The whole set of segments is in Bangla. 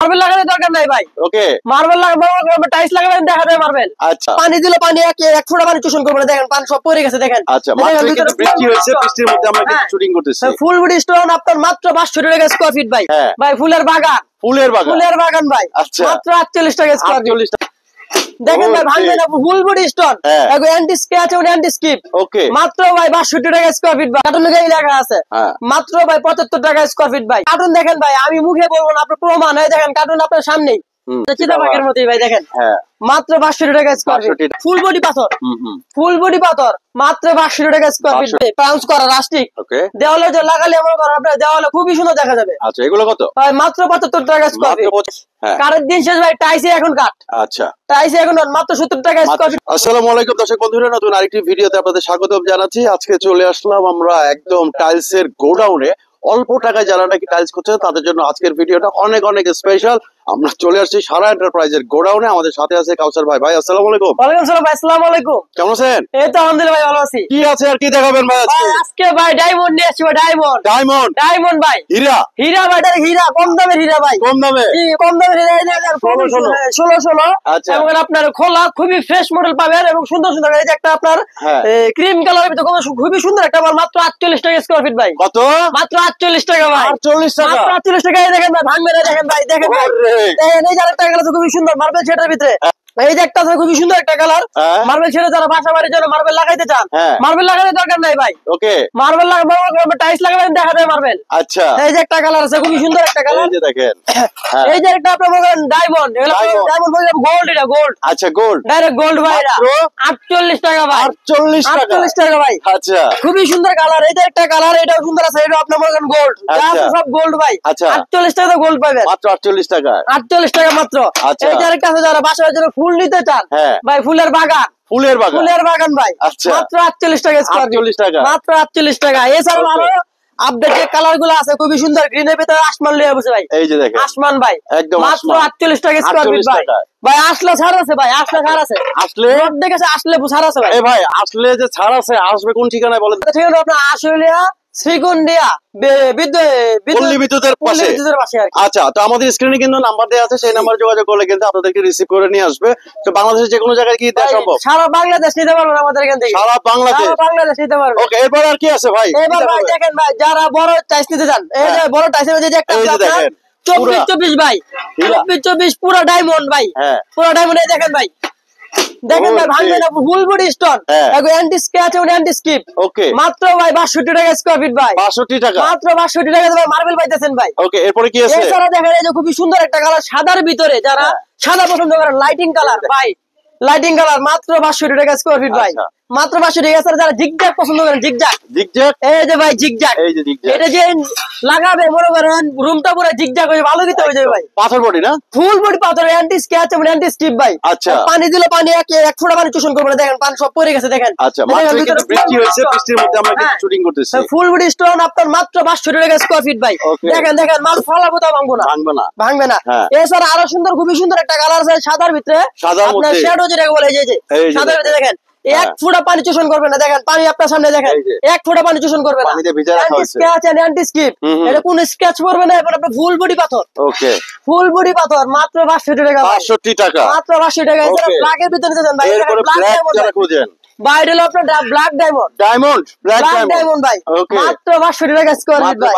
মার্বেল লাগানোর দরকার নাই ভাই। ওকে, মার্বেল লাগাবো, টাইলস লাগাবেন, দেখা যায় মার্বেল। আচ্ছা, পানি দিলে পানি এক ফোঁটা পানি টিউশন করবে না, দেখেন পানি সব পড়ে গেছে দেখেন। আচ্ছা, মাত্র কিন্তু বৃষ্টি হয়েছে, বৃষ্টির মধ্যে আমরা কিন্তু শুটিং করতেছি। ফুল বডি স্টোন আপনার মাত্র 500 টাকা স্কয়ার ফিট ভাই। ভাই ফুলের বাগান, ফুলের বাগান, ফুলের বাগান ভাই, আচ্ছা, মাত্র 48 টাকা স্কয়ার ফিট। দেখেন ভাই ভাঙবে না, ফুল বডি স্টোন, এগো অ্যান্টি স্ক্র্যাচ এবং অ্যান্টি স্কিপ। ওকে, মাত্র ভাই 62 টাকা স্কয়ার ফিট ভাই। কার্টুন গাড়ি লেখা আছে মাত্র ভাই 75 টাকা স্কয়ার ফিট ভাই। কার্টুন দেখেন ভাই, আমি মুখে বলবো না, আপনার প্রমাণ হয়, দেখেন কার্টুন আপনার সামনেই চিতাবাঘের মতোই ভাই, দেখেন মাত্র 500 টাকা স্কয়ার ফিট। ফুল বডি পাথর, ফুল বডি পাথর মাত্র 500 টাকা স্কয়ার ফিট। পাউন্স করা রাস্টিক, দেওয়ালে যে লাগালে আমার ঘর আপনার দেওয়ালে খুবই সুন্দর দেখা যাবে। আচ্ছা, এগুলো কত ভাই? মাত্র 75 টাকা স্কয়ার ফিট। কারের দিন শেষ ভাই, টাইসে এখন কাট। আচ্ছা, টাইসে এখন মাত্র 70 টাকা স্কয়ার ফিট। আসসালামু আলাইকুম দর্শক বন্ধুরা, নতুন আরেকটি ভিডিওতে আপনাদের স্বাগত জানাচ্ছি। আজকে চলে আসলাম আমরা একদম টাইলসের গোডাউনে। অল্প টাকায় যারা নাকি টাইলস করছে তাদের জন্য আজকের ভিডিওটা অনেক অনেক স্পেশাল। আমরা চলে আসছি সারা এন্টারপ্রাইজের গোডাউনে। আমাদের সাথে আছে কাউসার ভাই। ভাই আসসালামু আলাইকুম। ওয়ালাইকুম আসসালাম ভাই, আসসালামু আলাইকুম। কেমন আছেন? এই তো আলহামদুলিল্লাহ ভাই, ভালো আছি। কি আছে আর কি দেখাবেন ভাই আজকে? আজকে ভাই ডায়মন্ড নিয়ে আসছি ভাই, ডায়মন্ড। ডায়মন্ড, ডায়মন্ড ভাই, হীরা, হীরা ভাই, এটা হীরা, কম দামের হীরা ভাই। কম দামে? কম দামের হীরা 16 আচ্ছা, এবং আপনার খোলা খুবই ফ্রেশ মডেল পাবেন এবং সুন্দর সুন্দর। এই যে একটা আপনার ক্রিম কালারের ভিতরে খুবই সুন্দর একটা মাল, মাত্র 48 টাকা স্কয়ার ফিট ভাই। কত? মাত্র 48 টাকা ভাই। 48 টাকা? মাত্র 48 টাকা। এই দেখেন ভাই, ভাঙবে না, দেখেন ভাই, দেখেন ভাই, দেখেন এই যে আরেকটা কালার খুবই সুন্দর মার্বেল শেডের ভিতরে। এই যে একটা খুবই সুন্দর একটা কালার মার্বেল শেডে, যারা বাসা বাড়ির জন্য মার্বেল লাগাইতে চান, মার্বেল লাগানোর দরকার নাই ভাই। ওকে, মার্বেল লাগাবো, টাইলস লাগাবেন, দেখা যায় মার্বেল। আচ্ছা, এই যে একটা কালার আছে খুবই সুন্দর একটা কালার, এই যে দেখেন। এই যে একটা আপনার বলেন ডায়মন্ড, ডায়মন্ড বলে গোল্ড, এটা গোল্ড। আচ্ছা, গোল্ড, ডাইরেক্ট গোল্ড ভাই, এটা 48 টাকা ভাই। 48 টাকা ভাই। আচ্ছা, খুবই সুন্দর কালার। এই যে একটা কালার, এটাও সুন্দর আছে, এটা আপনার বলেন গোল্ড, সব গোল্ড ভাই। আচ্ছা, 48 টাকা গোল্ড পাবেন, মাত্র 48 টাকা। 48 টাকা মাত্র। এই যে আরেকটা আছে, যারা বাসার জন্য ফুল নিতে চান ভাই, ফুলের বাগান, ফুলের বাগান, ফুলের বাগান ভাই, মাত্র 48 টাকা স্কয়ার ফিট। 48 টাকা, মাত্র 48 টাকা। এছাড়াও আরো আপডেট যে কালার গুলো আছে খুবই সুন্দর, গ্রিনের ভিতরে আসমান লিয়ে বসে ভাই। এই যে দেখেন আসমান ভাই, একদম মাত্র 48 টাকা স্কয়ার ফিট ভাই। ভাই আসলে ছাড় আছে ভাই, আসলে ছাড় আছে, আসলে দেখেছে, আসলে ছাড় আছে ভাই। এই ভাই আসলে যে ছাড় আছে, আসবে কোন ঠিকানায় বলেন? ঠিকানা আপনার আশুলিয়া শ্রীকুন্ডিয়া বিদ্যুতের পাশে। আচ্ছা, তো আমাদের স্ক্রিনে কিন্তু নাম্বার দেওয়া আছে, সেই নাম্বারে যোগাযোগ করলে কিন্তু আপনাদেরকে রিসিভ করে নিয়ে আসবে। তো বাংলাদেশের যে কোনো জায়গায় কি দেওয়া সম্ভব? সারা বাংলাদেশ নিতে পারবেন আমাদের এখান থেকে, সারা বাংলাদেশ নিতে পারবেন। ওকে, এরপর আর কি আছে ভাই? এবার ভাই দেখেন ভাই, যারা বড় টাইলস নিতে চান, এই যে বড় টাইলসের যে একটা 24 ভাই, 24 পুরো ডায়মন্ড ভাই, পুরো ডায়মন্ড। এই দেখেন ভাই, দেখেন ভাই ভাঙবে না, ফুল বডি স্টোন, এগো অ্যান্টি স্ক্র্যাচ এবং অ্যান্টি স্কিপ। ওকে, মাত্র ভাই 62 টাকা স্কয়ার ফিট ভাই। 62 টাকা, মাত্র 62 টাকা ভাই, মার্বেল পাইতেছেন ভাই। ওকে, এরপরে কি আছে? এছাড়া দেখেন এই যে খুবই সুন্দর একটা কালার সাদার ভিতরে, যারা সাদা পছন্দ করেন, লাইটিং কালার ভাই, লাইটিং কালার মাত্র 62 টাকা স্কয়ার ফিট ভাই, মাত্র 62 টাকা। এছাড়া যারা জিগজ্যাগ পছন্দ করেন, জিগজ্যাগ, এই যে ভাই জিগজ্যাগ, এটা যে লাগাবে মনে করেন রুমটা পুরো জিগজ্যাগ হয়ে আলোকিত হয়ে যাবে ভাই। পাথর বডি না? ফুল বডি পাথর, অ্যান্টি স্ক্র্যাচ এবং অ্যান্টি স্কিপ ভাই। আচ্ছা, পানি দিলে পানি এক ফোঁটা পানি টিউশন করবে না, দেখেন পানি সব পড়ে গেছে দেখেন। আচ্ছা, মাত্র কিন্তু বৃষ্টি হয়েছে, বৃষ্টির মধ্যে আমরা কিন্তু শুটিং করতেছি। ফুল বডি স্টোন আপনার মাত্র 500 টাকা স্কয়ার ফিট ভাই। দেখেন দেখেন মাল ফলাবো তা ভাঙবো না, ভাঙবে না। এছাড়া আরো সুন্দর, খুবই সুন্দর একটা কালার আছে সাদার ভিতরে, আপনার শ্যাডো যেটা বলে, এই যে সাদার ভিতরে দেখেন এক ফোঁটা পানি টিউশন করবে না, দেখেন পানি আপনার সামনে, দেখেন এক ফোঁটা পানি টিউশন করবে না। স্ক্র্যাচ এন্ড অ্যান্টি স্কিপ, এটা কোন স্ক্র্যাচ পড়বে না। এবার আপনার ফুল বডি পাথর, ওকে, ফুল বডি পাথর মাত্র 62 টাকা, 62 টাকা, মাত্র 62 টাকা। এছাড়া ব্ল্যাকের ভিতরে নিতে চান ভাই, ব্ল্যাক ডায়মন্ড খুঁজেন ভাই, এটা হলো আপনার ব্ল্যাক ডায়মন্ড, ব্ল্যাক ডায়মন্ড ভাই, মাত্র 62 টাকা স্কয়ার ফিট ভাই,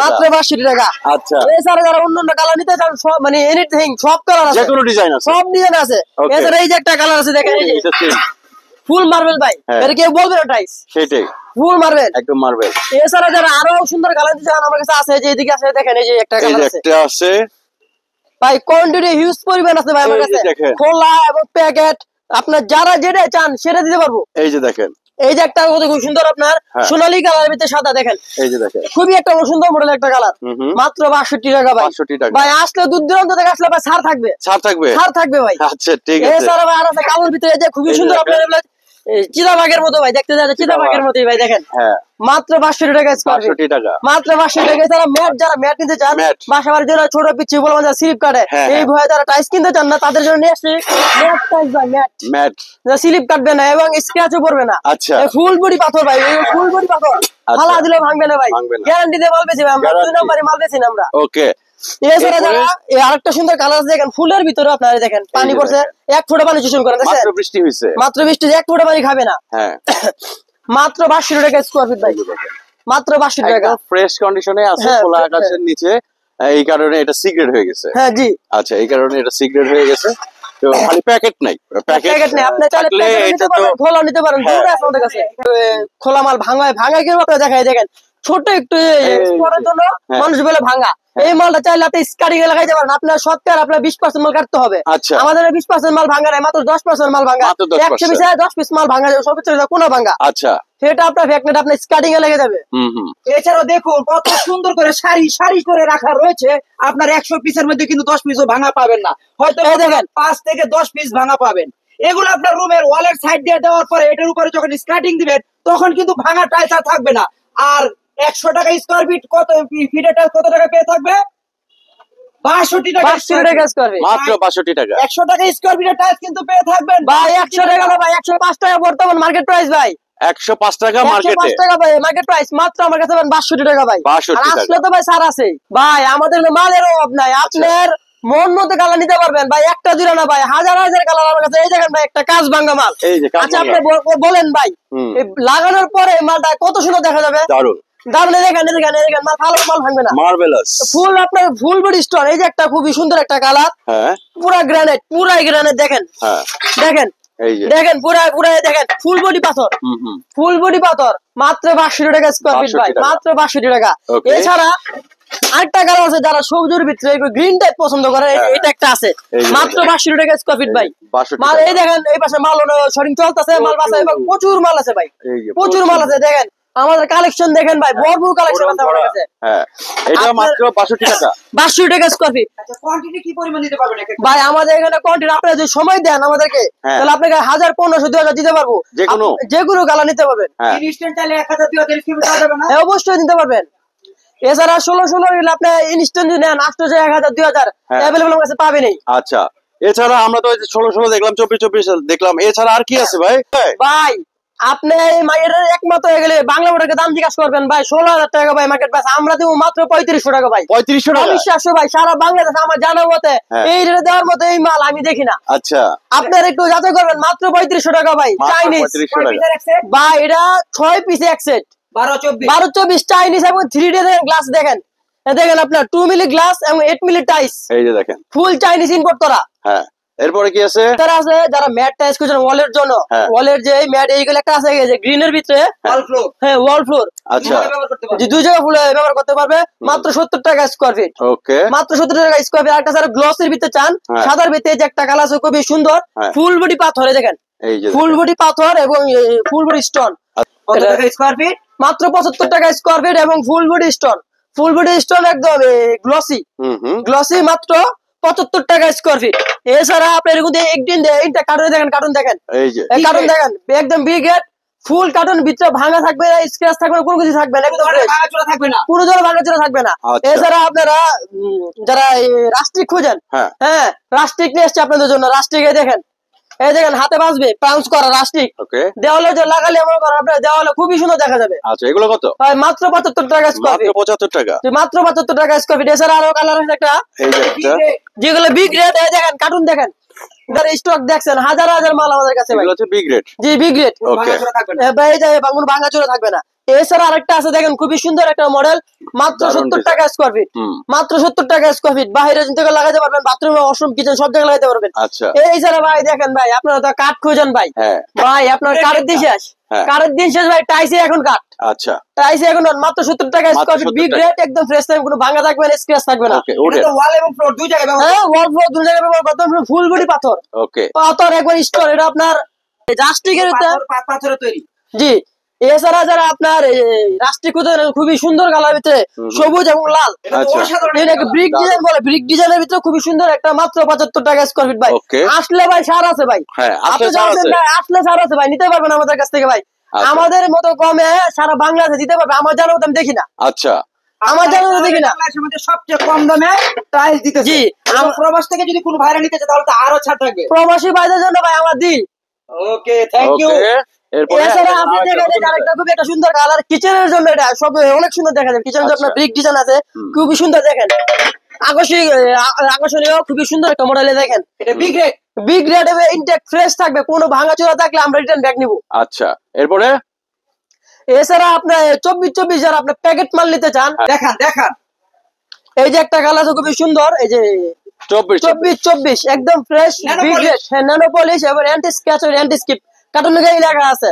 মাত্র 62 টাকা। আচ্ছা, এছাড়া যারা অন্য কালার নিতে চান, সব মানে এনিথিং, সব কালার আছে, যে কোনো ডিজাইন আছে, সব ডিজাইন আছে। এছাড়া এই যে একটা কালার আছে, দেখেন এই যে ফুল মার্বেল ভাই, এটা কেউ বলবে না টাইস, সেটাই ফুল মার্বেল, একদম মার্বেল। এছাড়া যারা আরো সুন্দর কালার দিতে চান, আমার কাছে আছে, যে এদিকে আছে দেখেন, এই যে একটা কালার আছে ভাই, কোয়ান্টিটি হিউজ পরিমাণ আছে ভাই আমার কাছে, খোলা এবং প্যাকেট, আপনার যারা যেটা চান সেটা দিতে পারবো। এই যে দেখেন, এই যে একটা খুব সুন্দর আপনার সোনালী কালারের ভিতরে সাদা, দেখেন এই যে দেখেন, খুবই একটা সুন্দর মডেল একটা কালার, মাত্র 62 টাকা ভাই। 62 টাকা ভাই, আসলে দূর দূরান্ত থেকে আসলে ভাই ছাড় থাকবে, ছাড় থাকবে ভাই। আচ্ছা ঠিক আছে। এছাড়া ভাই আর আছে কালোর ভিতরে, যে খুবই সুন্দর আপনার চিতাবাঘের মতো ভাই, দেখতে যাচ্ছে চিতাবাঘের মতোই ভাই, দেখেন মাত্র 62 টাকা স্কয়ার ফিট, মাত্র 62 টাকা। এছাড়া ম্যাট, যারা ম্যাট নিতে চান, বাসা বাড়ির জন্য ছোট পিচ্ছি বলবো যারা স্লিপ কাটে, এই ভয়ে যারা টাইলস কিনতে চান না, তাদের জন্য নিয়ে আসছি ম্যাট টাইলস ভাই, ম্যাট স্লিপ কাটবে না এবং স্ক্র্যাচও পড়বে না। আচ্ছা, ফুল বডি পাথর ভাই, ফুল বডি পাথর, ফালা দিলে ভাঙবে না ভাই, গ্যারান্টি দিয়ে মাল বেচি ভাই আমরা, 2 নম্বরে মাল বেচি না আমরা। ওকে, এছাড়া যারা আরেকটা সুন্দর কালার দেখেন ফুলের ভিতরে আপনারা দেখেন পানি পড়ছে 1 ফোঁটা পানি চুষণ করেন মাত্র বৃষ্টি হয়েছে, মাত্র বৃষ্টি 1 ফোঁটা পানি খাবে না। হ্যাঁ মাত্র 62 টাকা স্কয়ার ফিট ভাই, মাত্র 62 টাকা ফ্রেশ কন্ডিশনে আছে, খোলা আকাশের নিচে, এই কারণে এটা সিক্রেট হয়ে গেছে। হ্যাঁ জি, আচ্ছা এই কারণে এটা সিক্রেট হয়ে গেছে। তো খালি প্যাকেট নাই, প্যাকেট নেই, আপনি চাইলে প্যাকেট নিতে পারেন, খোলা নিতে পারেন, দুটো আছে আমাদের কাছে। খোলা মাল ভাঙায় কেউ আপনারা দেখায় দেখেন, ছোট একটু এক্সপোর্টের জন্য মানুষ বলে ভাঙা, এই মালটা চাইলে আপনি স্কারিং এ লাগাইতে পারেন। আপনার সত্তর আপনার 20% মাল কাটতে হবে। আমাদের 20% মাল ভাঙা নাই, মাত্র 10% মাল ভাঙা, 100 পিসে 10 পিস মাল ভাঙা, সর্বোচ্চ কোনো ভাঙা। আচ্ছা সেটা আপনার ফ্যাক্টরি আপনার স্কারিং এ লেগে যাবে। এছাড়াও দেখুন কত সুন্দর করে সারি সারি করে রাখা রয়েছে, আপনার 100 পিসের মধ্যে কিন্তু 10 পিসও ভাঙা পাবেন না, হয়তো দেখেন 5 থেকে 10 পিস ভাঙা পাবেন। এগুলো আপনার রুমের ওয়ালের সাইড দিয়ে দেওয়ার পরে এটার উপরে যখন স্কার্টিং দিবেন তখন কিন্তু ভাঙা টাইলস আর থাকবে না। আর 100 টাকা স্কয়ার ফিট, কত ফিটের টাইলস কত টাকা পেয়ে থাকবে? 62 টাকা স্কয়ার ফিট, মাত্র 62 টাকা। 100 টাকা স্কয়ার ফিটের টাইলস কিন্তু পেয়ে থাকবেন ভাই। 100 টাকা না ভাই, 105 টাকা বর্তমান মার্কেট প্রাইস ভাই, 105 টাকা মার্কেটে, 105 টাকা ভাই মার্কেট প্রাইস, মাত্র আমার কাছে 62 টাকা ভাই। আসলে তো ভাই সার আছে ভাই, আমাদের মালের অভাব নাই। আপনার মন মতো কালার নিতে পারবেন ভাই, একটা দুইটা না ভাই, হাজার হাজার কালার আমার কাছে। এই দেখেন ভাই একটা কাজ ভাঙা মাল, আচ্ছা আপনি বলেন ভাই লাগানোর পরে মালটা কত সুন্দর দেখা যাবে, দারুন দারুন। দেখেন মাল ভালো, মাল ভাঙবে না, মার্ভেলাস। ফুল আপনার ফুল বডি স্টোন, এই যে একটা খুবই সুন্দর একটা কালার, পুরা গ্রানাইট, পুরাই গ্রানাইট। দেখেন দেখেন দেখেন পুরা দেখেন ফুল বডি পাথর, ফুল বডি পাথর, মাত্র 62 টাকা স্কয়ার ফিট ভাই, মাত্র 62 টাকা। এছাড়া আরেকটা কালার আছে, যারা সবুজের ভিতরে গ্রিন টাইপ পছন্দ করে, এটা একটা আছে, মাত্র 62 টাকা স্কয়ার ফিট ভাই। মাল এই দেখেন, এই পাশে মাল শরিং চলতেছে, মাল বাসা এবং প্রচুর মাল আছে ভাই, প্রচুর মাল আছে। দেখেন আমাদের কালেকশন দেখেন ভাই, ভরপুর কালেকশন আছে আমাদের কাছে। এটা মাত্র 62 টাকা, 62 টাকা স্কয়ার ফিট। আচ্ছা কোয়ান্টিটি কি পরিমাণ দিতে পারবেন ভাই? আমাদের এখানে কোয়ান্টিটি আপনারা যদি সময় দেন আমাদেরকে, তাহলে আপনাকে 1000, 1500, 2000 দিতে পারবো, যে কোনো কালার নিতে পারবেন। ইনস্ট্যান্ট চাইলে 1000, 2000 কি দেওয়া যাবে না? অবশ্যই দিতে পারবেন। এছাড়া 16 নিলে আপনি ইনস্ট্যান্ট যদি নেন 800, 1000, 2000 अवेलेबल আমার কাছে পাবেনই। আচ্ছা এছাড়া আমরা তো 16 দেখলাম, 24 দেখলাম, এছাড়া আর কি আছে ভাই? ভাই আপনি এই মায়ের একমাত্র হয়ে গেলে বাংলা মোটরকে দাম জিজ্ঞাসা করবেন ভাই, 16,000 টাকা ভাই মার্কেট প্রাইস, আমরা দেবো মাত্র 3500 টাকা ভাই। 3500 টাকা বিশ্বাস ভাই, সারা বাংলাদেশ আমার জানা মতে এই রেটে দেওয়ার মতো এই মাল আমি দেখি না। আচ্ছা আপনারা একটু যাচাই করবেন, মাত্র 3500 টাকা ভাই। চাইনিজ ভাই, এটা 6 পিসে এক সেট, 12-24 চাইনিজ এবং 3D গ্লাস। দেখেন দেখেন আপনার 2 মিলি গ্লাস এবং 8 মিলি টাইস, এই যে দেখেন ফুল চাইনিজ ইম্পোর্ট করা। এরপরে কি আছে? তারা আছে যারা ম্যাট টাইস করছেন ওয়ালের জন্য, ওয়ালের যে ম্যাট এইগুলো একটা আছে যে গ্রিনের ভিতরে ওয়াল ফ্লোর, ওয়াল ফ্লোর। আচ্ছা যে দুই জায়গা ফুল ব্যবহার করতে পারবে, মাত্র 70 টাকা স্কয়ার ফিট। ওকে, মাত্র 70 টাকা স্কয়ার ফিট। একটা যারা গ্লসের ভিতরে চান, সাদার ভিতরে যে একটা কালার আছে খুবই সুন্দর, ফুল বডি পাথরে। দেখেন ফুল বডি পাথর এবং ফুল বডি স্টোন। কত টাকা স্কয়ার ফিট? মাত্র 75 টাকা স্কয়ার ফিট এবং full body stone, full body stone একদম গ্লসি, গ্লসি, মাত্র 75 টাকা স্কয়ার ফিট। এছাড়া আপনি এরকম একদিন এইটা কার্টুন দেখেন, কার্টুন দেখেন, এই যে কার্টুন দেখেন, একদম বিগ হেড ফুল কার্টুন, ভিতরে ভাঙা থাকবে না, স্ক্র্যাচ থাকবে না, কোনো কিছু থাকবে না, একদম ভাঙাচোরা থাকবে না, পুরো ধরে ভাঙাচোরা থাকবে না। এছাড়া আপনারা যারা রাস্টিক খুঁজেন, হ্যাঁ রাস্টিক নিয়ে এসছে আপনাদের জন্য। রাস্টিক দেখেন, এই দেখেন হাতে বাজবে, পাউন্স করা রাস্টিক, দেওয়ালে যে লাগালে এমন করা আপনার দেওয়ালে খুবই সুন্দর দেখা যাবে। আচ্ছা এগুলো কত ভাই? মাত্র 75 টাকা স্কয়ার ফিট, 75 টাকা, মাত্র 75 টাকা স্কয়ার ফিট। এছাড়া আরো কালার আছে একটা, যেগুলো বিগ রেট, এই দেখেন কার্টুন দেখেন, স্টক দেখছেন, হাজার হাজার মাল আমাদের কাছে ভাই, বিগ রেট। জি বিগ রেট, ভাই এই যে কোনো ভাঙাচোরা থাকবে না। এছাড়া আরেকটা আছে দেখেন খুবই সুন্দর একটা মডেল, মাত্র 70 টাকা স্কয়ার ফিট, মাত্র 70 টাকা স্কয়ার ফিট। বাইরে থেকে লাগাতে পারবেন, বাথরুমে, ওয়াশরুম, কিচেন সব জায়গায় লাগাতে পারবেন। আচ্ছা এছাড়া ভাই দেখেন ভাই, আপনারা তো কাঠ খুঁজেন ভাই, ভাই আপনার কাঠের দিন শেষ, কাঠের দিন শেষ ভাই, টাইসে এখন কাঠ। আচ্ছা টাইসে এখন মাত্র 70 টাকা স্কয়ার ফিট, বিগ রেট, একদম ফ্রেশ থাকবে, কোনো ভাঙা থাকবে না, স্ক্র্যাচ থাকবে না। এটা তো ওয়াল এবং ফ্লোর দুই জায়গায় ব্যবহার, হ্যাঁ ওয়াল ফ্লোর দুই জায়গায় ব্যবহার করতে পারবেন, ফুল বডি পাথর। ওকে, পাথর একবার স্টোন, এটা আপনার জাস্টিকের পাথরের তৈরি। জি এছাড়া যারা আপনার রাষ্ট্রিক খুবই সুন্দর কালার ভিতরে সবুজ এবং লাল, ব্রিক ডিজাইন বলে, ব্রিক ডিজাইনের ভিতরে খুবই সুন্দর একটা, মাত্র 75 টাকা স্কয়ার ফিট ভাই। আসলে ভাই সার আছে ভাই, আসলে সার আছে ভাই, নিতে পারবেন আমাদের কাছ থেকে ভাই। আমাদের মতো কমে সারা বাংলাদেশে দিতে পারবে, আমার জানার মতো আমি দেখি না। আচ্ছা আমার জানার মতো দেখি না, সবচেয়ে কম দামে টাইলস দিতে। জি প্রবাস থেকে যদি কোনো ভাইরা নিতে চায় তাহলে তো আরো ছাড় থাকবে, প্রবাসী ভাইদের জন্য ভাই আমার দিই। Okay thank you. এছাড়া আপনি দেখেন আরেকটা খুব একটা সুন্দর কালার কিচেনের জন্য, এটা সব অনেক সুন্দর দেখা যায়। কিচেনের জন্য ব্রিক ডিজাইন আছে, খুবই সুন্দর। দেখেন আকর্ষণীয় খুবই সুন্দর একটা মডেলে দেখেন। এটা বিগ রেড ইনটেক ফ্রেশ থাকবে, কোনো ভাঙাচোরা থাকলে আমরা রিটার্ন ব্যাক নিব। আচ্ছা, এরপরে এছাড়া আপনার 24 যারা আপনার প্যাকেট মাল নিতে চান, দেখান এই যে একটা কালার খুবই সুন্দর, এই যে 24 একদম fresh big red, nano polish এবং অ্যান্টি স্ক্র্যাচ আর অ্যান্টি স্কিপ কার্টুন গায়ে লেখা আছে।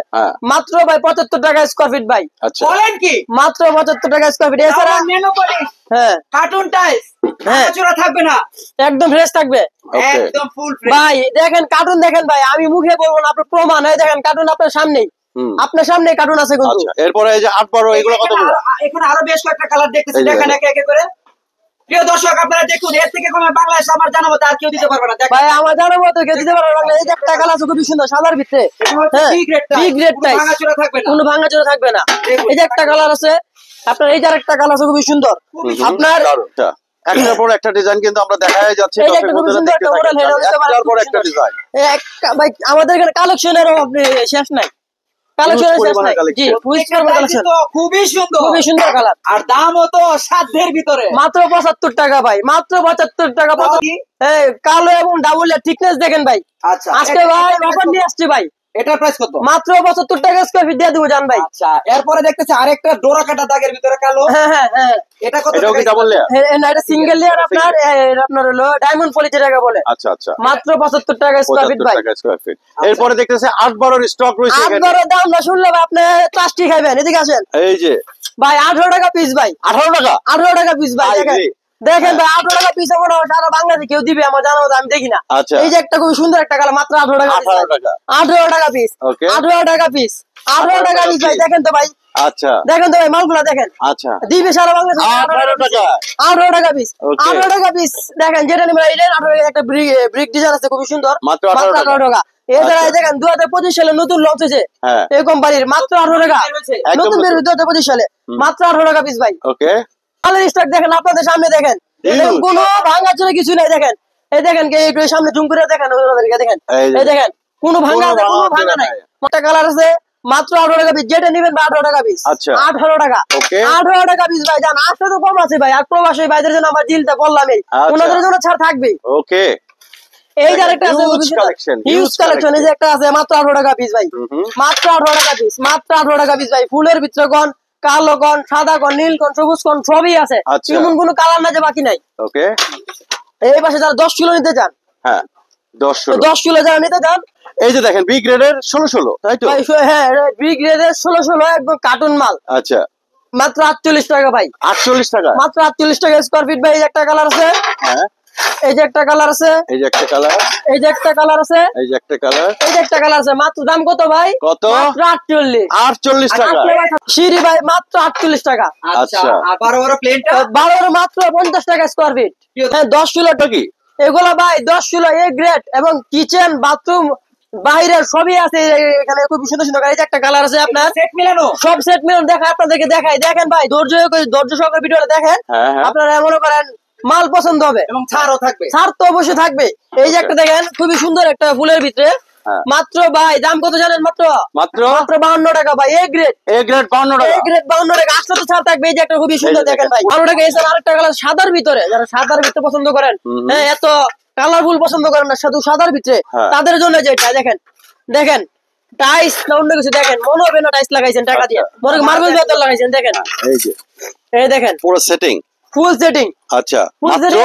মাত্র ভাই 75 টাকা স্কয়ার ফিট ভাই। বলেন কি? মাত্র 75 টাকা স্কয়ার ফিট। এছাড়া ন্যানো পলিশ, হ্যাঁ কার্টুন টাইলস, ভাঙাচোরা থাকবে না, একদম ফ্রেশ থাকবে, একদম ফুল ফ্রেশ। ভাই দেখেন কার্টুন দেখেন ভাই, আমি মুখে বলবো না, আপনার প্রমাণ হয়, দেখেন কার্টুন আপনার সামনেই, আপনার সামনে কার্টুন আছে কিন্তু। আচ্ছা, এরপরে এই যে 8-12 এগুলো কত বড়? এখানে আরো বেশ কয়েকটা কালার দেখতেছি, দেখেন একে একে করে। প্রিয় দর্শক আপনারা দেখুন, এর থেকে কমে বাংলাদেশ আমার জানা মতো আর কেউ দিতে পারবে না। ভাই আমার জানা মতো কেউ দিতে পারবে না। এই যে একটা কালার আছে খুবই সুন্দর সাদার ভিতরে, বিগ রেড টাইপ, ভাঙাচোরা থাকবে না, কোনো ভাঙাচোরা থাকবে না। এই যে একটা কালার আছে আপনার, এই যে আরেকটা কালার আছে খুবই সুন্দর আপনার। একটার পর একটা ডিজাইন কিন্তু আমরা দেখাই যাচ্ছি, এই যে একটা খুবই সুন্দর একটা মডেল, একটার পর একটা ডিজাইন। ভাই আমাদের এখানে কালেকশনের আপনি শেষ নাই, কালেকশনের শেষ নাই। জি, খুবই সুন্দর, খুবই সুন্দর কালার, আর দামও তো সাধ্যের ভিতরে, মাত্র 75 টাকা ভাই, মাত্র 75 টাকা। কালো এবং ডাবল থিকনেস দেখেন ভাই। আচ্ছা, আজকে ভাই অফার নিয়ে আসছি ভাই। এটার প্রাইস কত? মাত্র 75 টাকা স্কয়ার ফিট দিয়ে দেবো জান ভাই। আচ্ছা, এরপরে দেখতেছি আরেকটা ডোরা কাটা দাগের ভিতরে কালো। হ্যাঁ, এটা কত? এটাও কি ডাবল লেয়ার? না, এটা সিঙ্গেল লেয়ার আপনার হলো ডায়মন্ড পলি যেটাকে বলে। আচ্ছা, মাত্র 75 টাকা স্কয়ার ফিট ভাই। এরপরে দেখতেছি 8-12 স্টক রয়েছে এখানে। 8-12 দাম না শুনলে ভাই আপনি প্লাস্টিক খাবেন। এদিকে আসেন, এই যে ভাই 18 টাকা পিস ভাই, 18 টাকা পিস ভাই। দেখেন ভাই 18 টাকা পিস মনে হয় সারা বাংলাদেশে কেউ দিবে আমার জানা মতো, আমি দেখি না। এই যে একটা খুব সুন্দর একটা কালার, মাত্র 18 টাকা, 18 টাকা পিস, 18 টাকা পিস, 18 টাকা পিস ভাই। দেখেন তো ভাই, আচ্ছা দেখেন তো ভাই মালগুলা দেখেন, আচ্ছা দিবে সারা বাংলাদেশে 18 টাকা, 18 টাকা পিস, 18 টাকা পিস। দেখেন যেটা নেবেন এই 18 টাকা। একটা ব্রিক ডিজাইন আছে খুবই সুন্দর, মাত্র 18 টাকা। এছাড়া দেখেন 2025 সালে নতুন লঞ্চ হয়েছে এই কোম্পানির, মাত্র 18 টাকা, নতুন বের 2025 সালে, মাত্র 18 টাকা পিস ভাই। ওকে, কালার স্টক দেখেন আপনাদের সামনে, দেখেন কোনো ভাঙাচোরা কিছু নাই। দেখেন এই দেখেন একটু সামনে জুম করে দেখেন, দেখেন এই দেখেন কোনো ভাঙা নাই। একটা কালার আছে মাত্র 18 টাকা পিস, যেটা নেবেন 18 টাকা পিস। 18 টাকা, 18 টাকা পিস ভাই। জান আসলে তো কম আছে ভাই, আর প্রবাসী ভাইদের জন্য আমার জিলটা বললামই, ওনাদের জন্য ছাড় থাকবে। ওকে, এই যে আরেকটা আছে হিউজ কালেকশন, এই যে একটা আছে মাত্র 18 টাকা পিস ভাই, মাত্র 18 টাকা পিস, মাত্র 18 টাকা পিস ভাই। ফুলের ভিতরে কোন কালো কোন, সাদা কোন, নীল কোন, সবুজ কোন, সবই আছে, এমন কোনো কালার না যে বাকি নাই। ওকে, এই পাশে যারা 10 কিলো নিতে চান, হ্যাঁ 10 কিলো যারা নিতে চান, এই যে দেখেন বিগ গ্রেডের 16, তাই তো? হ্যাঁ, বিগ গ্রেডের 16 একদম কার্টুন মাল। আচ্ছা, মাত্র 48 টাকা ভাই, 48 টাকা, মাত্র 48 টাকা স্কয়ার ফিট ভাই। এই যে একটা কালার আছে, হ্যাঁ এই যে একটা কালার আছে, এই যে একটা কালার, এই যে একটা কালার আছে, এই যে একটা কালার, এই যে একটা কালার আছে। মাত্র দাম কত ভাই? কত? মাত্র 48 টাকা। সিঁড়ি ভাই মাত্র 48 টাকা। আচ্ছা, আর 12 প্লেনটা 12 মাত্র 50 টাকা স্কয়ার ফিট। হ্যাঁ 10 কিলো কি এগুলা ভাই, 10 কিলো এ গ্রেড এবং কিচেন বাথরুম বাইরের সবই আছে এখানে, খুব সুন্দর সুন্দর। এই যে একটা কালার আছে আপনার, সেট মিলানো, সব সেট মিলানো। দেখা আপনাদেরকে দেখাই, দেখেন ভাই ধৈর্য সহকারে ভিডিওটা দেখেন, আপনারা মনে করেন মাল পছন্দ হবে এবং ছাড়ও থাকবে, ছাড় তো অবশ্যই থাকবে। এই যে একটা দেখেন খুবই সুন্দর একটা ফুলের ভিতরে, মাত্র ভাই দাম কত জানেন? মাত্র 52 টাকা ভাই। এ গ্রেড 52 টাকা, এ গ্রেড 52 টাকা। আসলে তো ছাড় থাকবে। এই যে একটা খুবই সুন্দর দেখেন ভাই, 12 টাকা। এছাড়া আরেকটা কালার সাদার ভিতরে, যারা সাদার ভিতরে পছন্দ করেন, হ্যাঁ এত কালারফুল পছন্দ করেন না, শুধু সাদার ভিতরে, তাদের জন্য যেটা দেখেন, দেখেন টাইস না অন্য কিছু, দেখেন মনে হবে না টাইস লাগাইছেন টাকা দিয়ে, মনে মার্বেল বেতন লাগাইছেন। দেখেন এই যে, এই দেখেন পুরো সেটিং, ফুল সেটিং। আচ্ছা, মাত্র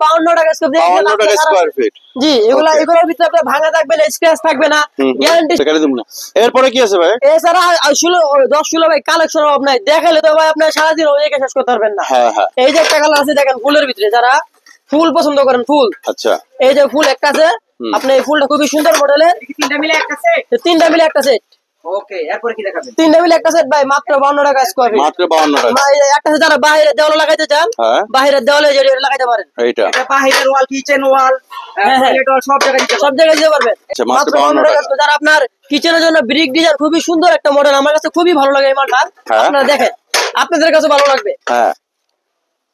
52 টাকা স্কয়ার ফিট। জি, এগুলোর ভিতরে আপনার ভাঙা থাকবে না, স্ক্র্যাচ থাকবে না, গ্যারান্টি। এরপরে কি আছে ভাই? এছাড়া 10 কিলো ভাই কালেকশন অভাব নাই, দেখালে তো ভাই আপনার সারাদিন ওইকে শেষ করতে পারবেন না। এই যে একটা কালার আছে দেখেন ফুলের ভিতরে, যারা ফুল পছন্দ করেন, ফুল, আচ্ছা এই যে ফুল একটা আছে, আপনি এই ফুলটা খুবই সুন্দর মডেলের, তিনটা মিলে একটা সেট, তিনটা মিলে একটা সেট। ওকে, এরপর কি দেখাবেন? তিনটা মিলে একটা সেট ভাই, মাত্র 52 টাকা স্কয়ার ফিট, মাত্র 52 টাকা। একটা আছে যারা বাইরে দেওয়ালে লাগাইতে চান, বাইরের দেওয়ালে যে লাগাইতে পারেন, এটা বাইরের ওয়াল, কিচেন ওয়াল, টয়লেট ওয়াল, সব জায়গায় দিতে পারবেন, মাত্র 52 টাকা। যারা আপনার কিচেনের জন্য ব্রিক ডিজাইন, খুবই সুন্দর একটা মডেল, আমার কাছে খুবই ভালো লাগে এই মালটা। আপনারা দেখেন, আপনাদের কাছে ভালো লাগবে।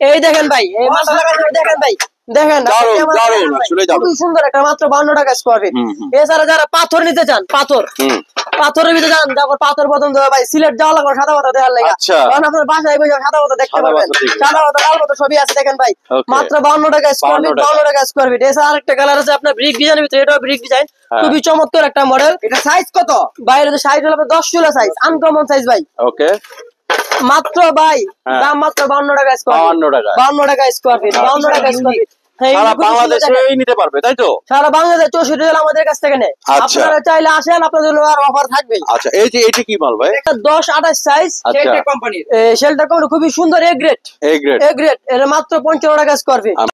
এই দেখেন ভাই, এই মালটা লাগাইতে দেখেন ভাই, দেখেন দারুণ আসলে দারুণ খুবই সুন্দর একটা মাত্র 52 টাকা স্কয়ার ফিট। এছাড়া যারা পাথর নিতে চান পাথরের ভিতরে যান তারপর পাথর প্রথম দেওয়া ভাই সিলেট যাওয়া লাগবে সাদা পাথর দেওয়ার লাগে কারণ আপনার বাসায় বসে সাদা পাথর দেখতে পারবেন সাদা পাথর লাল পাথর সবই আছে দেখেন ভাই মাত্র 52 টাকা স্কয়ার ফিট 52 টাকা স্কয়ার ফিট। এছাড়া আরেকটা কালার আছে আপনার ব্রিক ডিজাইনের ভিতরে এটাও ব্রিক ডিজাইন খুবই চমৎকার একটা মডেল। এটা সাইজ কত? বাইরে সাইজ হলো 10 চুলা সাইজ আনকমন সাইজ ভাই ওকে মাত্র ভাই দাম মাত্র 52 টাকা স্কয়ার ফিট 52 টাকা স্কয়ার ফিট 52 টাকা স্কয়ার ফিট সারা বাংলাদেশে নিতে পারবে তাই তো? সারা বাংলাদেশ 64 জেলা আমাদের কাছ থেকে নেয়। আপনারা চাইলে আসেন আপনাদের জন্য আর অফার থাকবে। আচ্ছা এই যে এটা কি মাল ভাই? এটা 10 28 সাইজ শেল্টার কোম্পানির শেল্টার কোম্পানি খুবই সুন্দর এ গ্রেড এর মাত্র 55 টাকা স্কয়ার ফিট।